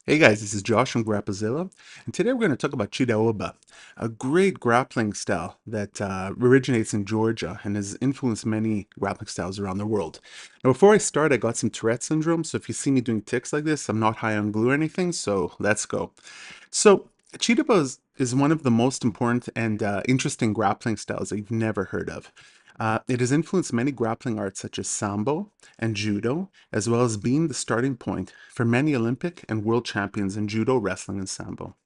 Hey guys, this is Josh from Grapplezilla, and today we're going to talk about Chidaoba, a great grappling style that originates in Georgia and has influenced many grappling styles around the world. Now, before I start, I got some Tourette syndrome, so if you see me doing tics like this, I'm not high on glue or anything, so let's go. So, Chidoaba is one of the most important and interesting grappling styles that you've never heard of. It has influenced many grappling arts such as Sambo and Judo, as well as being the starting point for many Olympic and world champions in Judo, wrestling, and Sambo.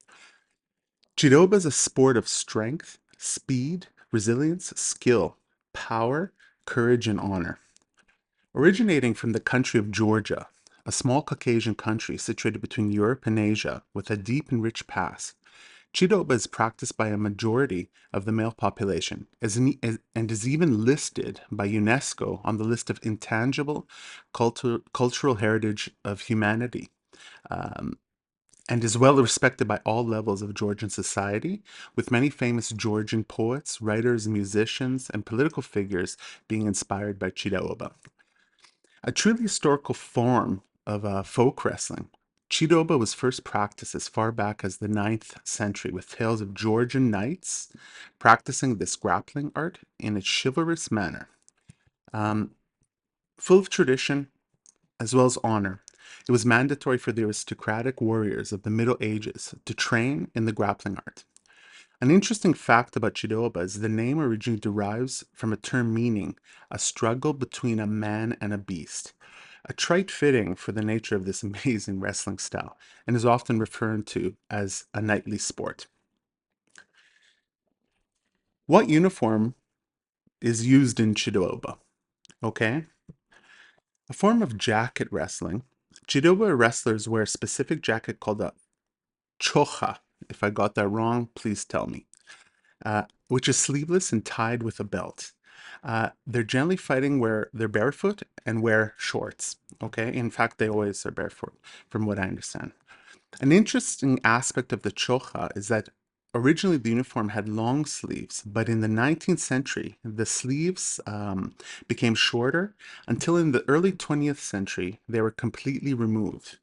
Chidoba is a sport of strength, speed, resilience, skill, power, courage, and honor. Originating from the country of Georgia, a small Caucasian country situated between Europe and Asia with a deep and rich past, Chidoba is practiced by a majority of the male population and is even listed by UNESCO on the list of intangible cultural heritage of humanity, um, and is well respected by all levels of Georgian society, with many famous Georgian poets, writers, musicians, and political figures being inspired by Chidaoba. A truly historical form of folk wrestling, Chidoba was first practiced as far back as the 9th century with tales of Georgian knights practicing this grappling art in a chivalrous manner, um, full of tradition as well as honor. It was mandatory for the aristocratic warriors of the Middle Ages to train in the grappling art. An interesting fact about Chidoba is the name originally derives from a term meaning a struggle between a man and a beast, a trait fitting for the nature of this amazing wrestling style, and is often referred to as a knightly sport. What uniform is used in Chidoba? Okay, a form of jacket wrestling. Chidoba wrestlers wear a specific jacket called a chocha. If I got that wrong, please tell me. Which is sleeveless and tied with a belt. They're generally fighting where they're barefoot and wear shorts. Okay, in fact, they always are barefoot, from what I understand. An interesting aspect of the choja is that originally the uniform had long sleeves, but in the 19th century, the sleeves became shorter until in the early 20th century, they were completely removed.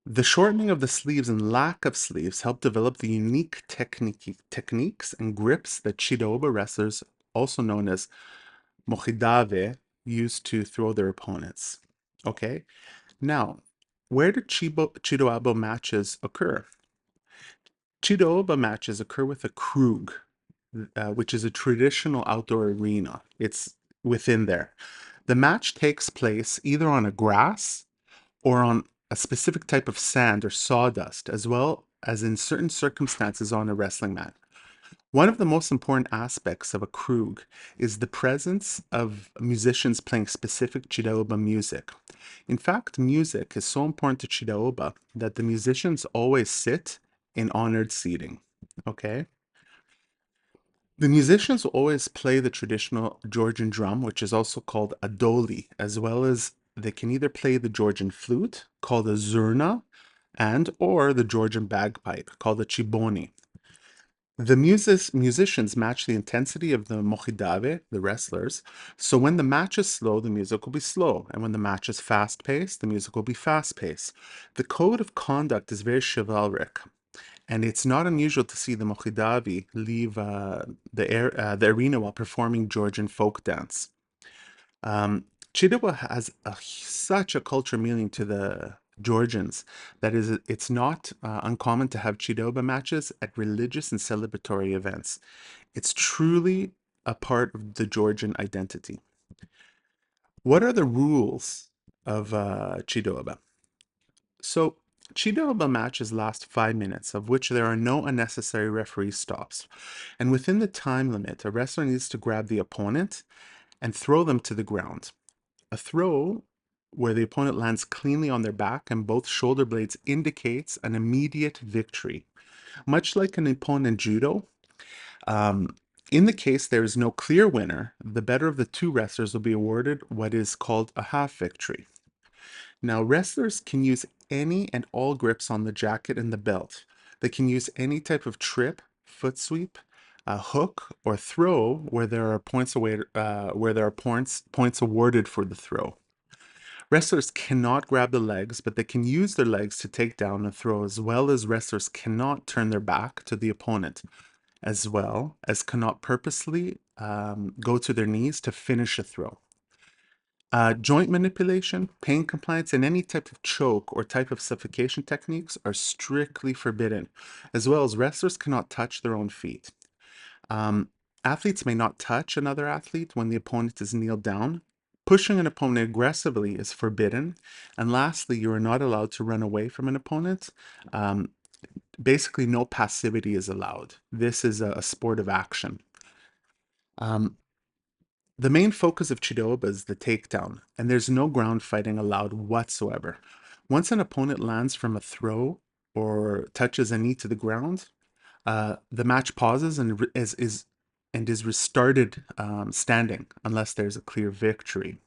The shortening of the sleeves and lack of sleeves helped develop the unique techniques and grips that Chidoba wrestlers, also known as mochidave, used to throw their opponents. Okay, now, where do Chidoaba matches occur? Chidoaba matches occur with a krug, which is a traditional outdoor arena. It's within there. The match takes place either on a grass or on a specific type of sand or sawdust, as well as in certain circumstances on a wrestling mat. One of the most important aspects of a krug is the presence of musicians playing specific Chidaoba music. In fact, music is so important to Chidaoba that the musicians always sit in honored seating. Okay? The musicians always play the traditional Georgian drum, which is also called a doli, as well as they can either play the Georgian flute, called a zurna, and or the Georgian bagpipe, called a chiboni. The musicians match the intensity of the mochidave, the wrestlers. So when the match is slow, the music will be slow. And when the match is fast paced, the music will be fast paced. The code of conduct is very chivalric. And it's not unusual to see the mochidavi leave the arena while performing Georgian folk dance. Um, Chidawa has such a cultural meaning to the Georgians that is, it's not uncommon to have Chidoba matches at religious and celebratory events. It's truly a part of the Georgian identity. What are the rules of Chidoba? So, Chidoba matches last 5 minutes, of which there are no unnecessary referee stops. And within the time limit, a wrestler needs to grab the opponent and throw them to the ground. A throw where the opponent lands cleanly on their back and both shoulder blades indicates an immediate victory. Much like an opponent judo, um, in the case there is no clear winner, the better of the two wrestlers will be awarded what is called a half victory. Now, wrestlers can use any and all grips on the jacket and the belt. They can use any type of trip, foot sweep, a hook, or throw where there are points away, where there are points awarded for the throw. Wrestlers cannot grab the legs, but they can use their legs to take down and throw, as well as wrestlers cannot turn their back to the opponent, as well as cannot purposely go to their knees to finish a throw. Joint manipulation, pain compliance, and any type of choke or type of suffocation techniques are strictly forbidden, as well as wrestlers cannot touch their own feet. Um, Athletes may not touch another athlete when the opponent is kneeled down. Pushing an opponent aggressively is forbidden. And lastly, you are not allowed to run away from an opponent. Um, Basically, no passivity is allowed. This is a sport of action. Um, the main focus of Chidoaba is the takedown, and there's no ground fighting allowed whatsoever. Once an opponent lands from a throw or touches a knee to the ground, the match pauses and is restarted standing unless there's a clear victory.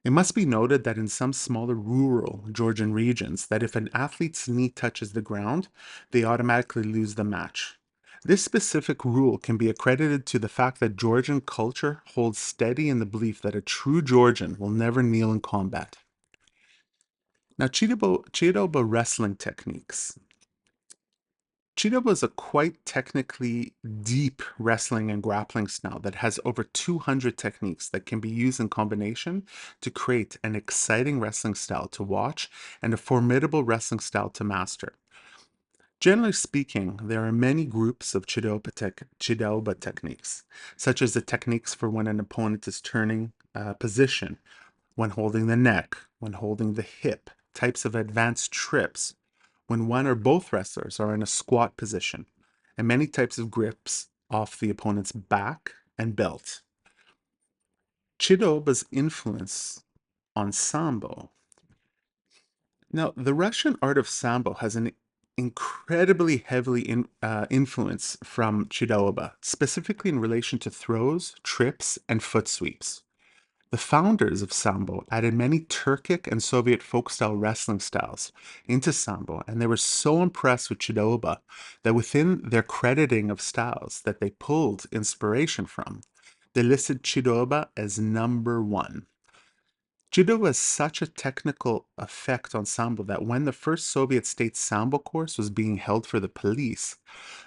It must be noted that in some smaller rural Georgian regions, that if an athlete's knee touches the ground, they automatically lose the match. This specific rule can be accredited to the fact that Georgian culture holds steady in the belief that a true Georgian will never kneel in combat. Now, Chidoaba wrestling techniques. Chidoaba is a quite technically deep wrestling and grappling style that has over 200 techniques that can be used in combination to create an exciting wrestling style to watch and a formidable wrestling style to master. Generally speaking, there are many groups of Chidaoba techniques, such as the techniques for when an opponent is turning position, when holding the neck, when holding the hip, types of advanced trips, when one or both wrestlers are in a squat position, and many types of grips off the opponent's back and belt. Chidoba's influence on Sambo. Now, the Russian art of Sambo has an incredibly heavily influence from Chidoaba, specifically in relation to throws, trips, and foot sweeps. The founders of Sambo added many Turkic and Soviet folk-style wrestling styles into Sambo, and they were so impressed with Chidoaba that within their crediting of styles that they pulled inspiration from, they listed Chidoaba as number one. Judo has such a technical effect on Sambo that when the first Soviet state Sambo course was being held for the police,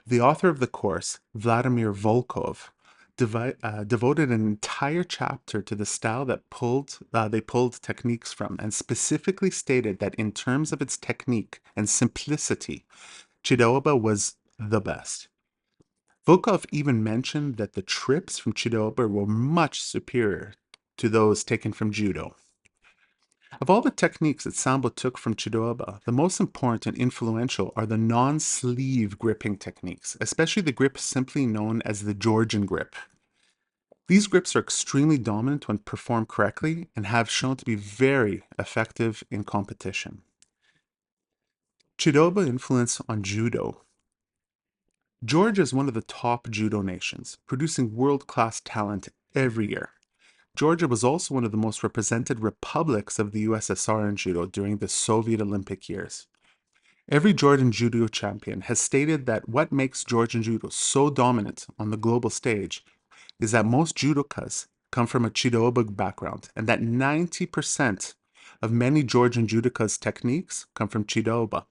the author of the course, Vladimir Volkov, devoted an entire chapter to the style that they pulled techniques from, and specifically stated that in terms of its technique and simplicity, Chidoaba was the best. Volkov even mentioned that the trips from Chidoaba were much superior to those taken from judo. Of all the techniques that Sambo took from Chidoaba, the most important and influential are the non-sleeve gripping techniques, especially the grip simply known as the Georgian grip. These grips are extremely dominant when performed correctly and have shown to be very effective in competition. Chidoaba influence on judo. Georgia is one of the top judo nations, producing world-class talent every year. Georgia was also one of the most represented republics of the USSR in judo during the Soviet Olympic years. Every Georgian judo champion has stated that what makes Georgian judo so dominant on the global stage is that most judokas come from a Chidoaba background, and that 90% of many Georgian judokas' techniques come from Chidoaba.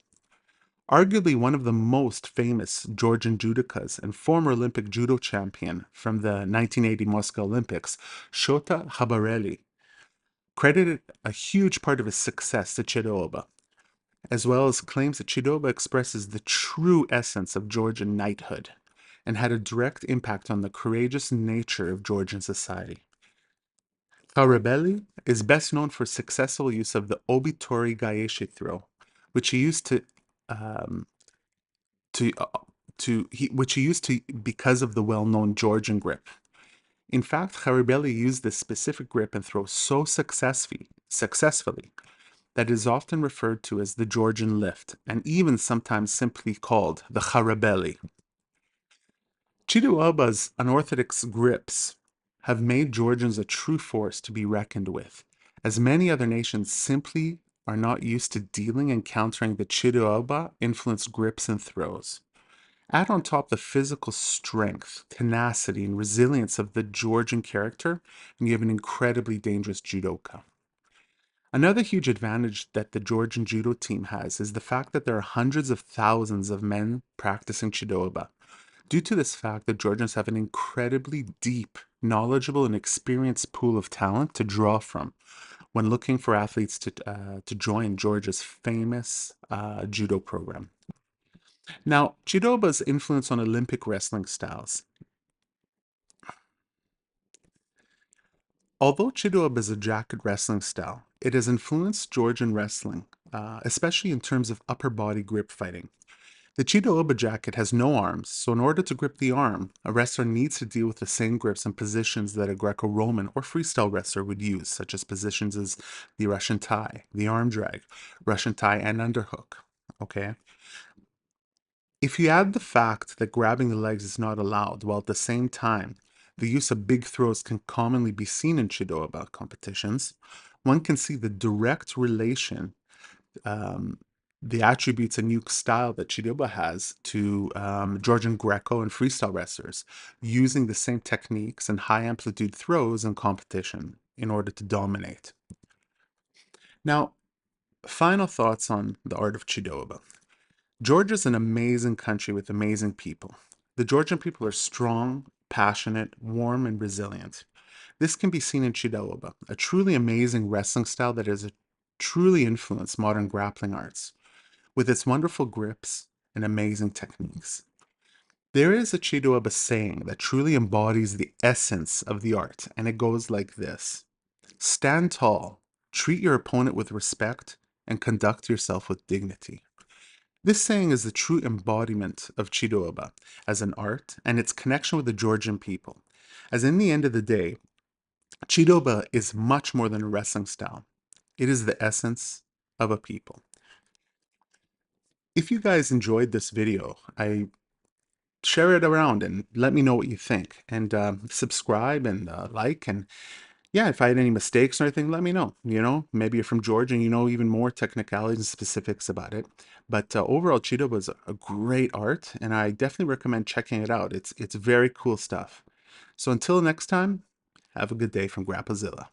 Arguably one of the most famous Georgian judokas and former Olympic judo champion from the 1980 Moscow Olympics, Shota Habareli, credited a huge part of his success to Chidoaba, as well as claims that Chidoaba expresses the true essence of Georgian knighthood and had a direct impact on the courageous nature of Georgian society. Habareli is best known for successful use of the Obitori Gaeshi throw, which he used um, which he used to because of the well-known Georgian grip. In fact, Habareli used this specific grip and throw so successfully that it is often referred to as the Georgian lift, and even sometimes simply called the Habareli. Chidoaba's unorthodox grips have made Georgians a true force to be reckoned with, as many other nations simply are not used to dealing and countering the Chidoaba influenced grips and throws. Add on top the physical strength, tenacity, and resilience of the Georgian character, and you have an incredibly dangerous judoka. Another huge advantage that the Georgian judo team has is the fact that there are hundreds of thousands of men practicing Chidoaba. Due to this fact, the Georgians have an incredibly deep, knowledgeable, and experienced pool of talent to draw from when looking for athletes to join Georgia's famous judo program. Now, Chidoaba's influence on Olympic wrestling styles. Although Chidoaba is a jacket wrestling style, it has influenced Georgian wrestling, especially in terms of upper body grip fighting. The Chidoaba jacket has no arms, so in order to grip the arm, a wrestler needs to deal with the same grips and positions that a Greco-Roman or freestyle wrestler would use, such as positions as the Russian tie, the arm drag, Russian tie, and underhook. Okay? If you add the fact that grabbing the legs is not allowed, while at the same time the use of big throws can commonly be seen in Chidoaba competitions, one can see the direct relation, um, the attributes and unique style that Chidoaba has to Georgian Greco and freestyle wrestlers, using the same techniques and high amplitude throws in competition in order to dominate. Now, final thoughts on the art of Chidoaba. Georgia's an amazing country with amazing people. The Georgian people are strong, passionate, warm, and resilient. This can be seen in Chidaoba, a truly amazing wrestling style that has truly influenced modern grappling arts, with its wonderful grips and amazing techniques. There is a Chidoaba saying that truly embodies the essence of the art, and it goes like this: stand tall, treat your opponent with respect, and conduct yourself with dignity. This saying is the true embodiment of Chidoaba as an art and its connection with the Georgian people. As in the end of the day, Chidoaba is much more than a wrestling style. It is the essence of a people. If you guys enjoyed this video, I share it around and let me know what you think. And subscribe and like. And yeah, if I had any mistakes or anything, let me know. You know, maybe you're from Georgia and you know even more technicalities and specifics about it. But overall, Cheeto was a great art, and I definitely recommend checking it out. It's very cool stuff. So until next time, have a good day from Grapplezilla.